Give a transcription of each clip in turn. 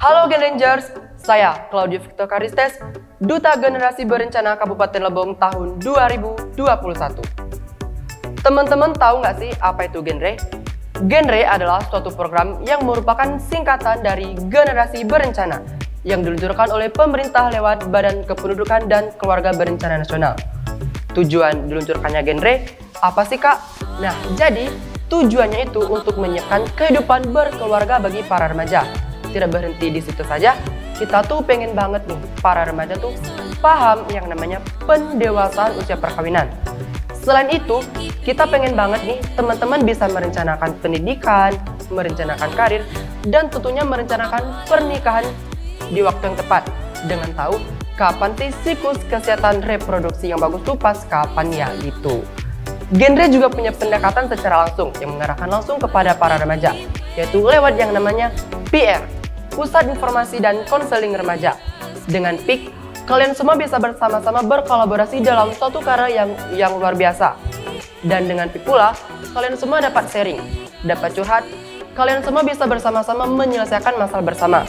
Halo Gen Rangers, saya Claudio Victor Karistes, Duta Generasi Berencana Kabupaten Lebong tahun 2021. Teman-teman tahu nggak sih apa itu Genre? Genre adalah suatu program yang merupakan singkatan dari Generasi Berencana yang diluncurkan oleh pemerintah lewat Badan Kependudukan dan Keluarga Berencana Nasional. Tujuan diluncurkannya Genre apa sih Kak? Nah, jadi tujuannya itu untuk menyiapkan kehidupan berkeluarga bagi para remaja. Tidak berhenti di situ saja, kita tuh pengen banget nih para remaja tuh paham yang namanya pendewasaan usia perkawinan. Selain itu, kita pengen banget nih teman-teman bisa merencanakan pendidikan, merencanakan karir, dan tentunya merencanakan pernikahan di waktu yang tepat dengan tahu kapan sih siklus kesehatan reproduksi yang bagus tuh pas kapan ya gitu. Genre juga punya pendekatan secara langsung yang mengarahkan langsung kepada para remaja, yaitu lewat yang namanya PR, Pusat Informasi dan Konseling Remaja. Dengan PIK, kalian semua bisa bersama-sama berkolaborasi dalam suatu karya yang luar biasa. Dan dengan PIK pula, kalian semua dapat sharing, dapat curhat, kalian semua bisa bersama-sama menyelesaikan masalah bersama.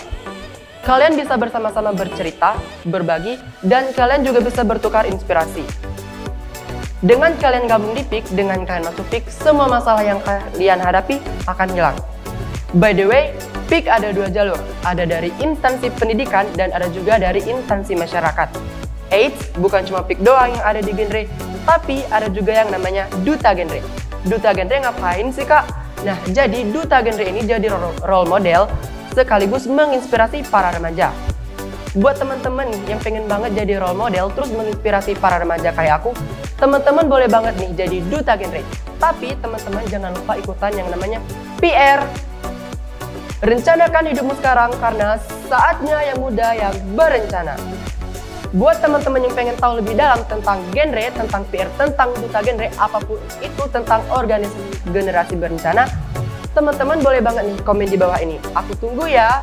Kalian bisa bersama-sama bercerita, berbagi, dan kalian juga bisa bertukar inspirasi. Dengan kalian gabung di PIK, dengan kalian masuk PIK, semua masalah yang kalian hadapi akan hilang. By the way, PIK ada dua jalur, ada dari instansi pendidikan dan ada juga dari instansi masyarakat. Eits, bukan cuma PIK doang yang ada di Genre, tapi ada juga yang namanya Duta Genre. Duta Genre ngapain sih Kak? Nah, jadi Duta Genre ini jadi role model sekaligus menginspirasi para remaja. Buat teman-teman yang pengen banget jadi role model terus menginspirasi para remaja kayak aku, teman-teman boleh banget nih jadi Duta Genre. Tapi teman-teman jangan lupa ikutan yang namanya PR. Rencanakan hidupmu sekarang karena saatnya yang muda yang berencana. Buat teman-teman yang pengen tahu lebih dalam tentang Genre, tentang PR, tentang Duta Genre, apapun itu tentang organisasi generasi berencana, teman-teman boleh banget nih komen di bawah ini. Aku tunggu ya.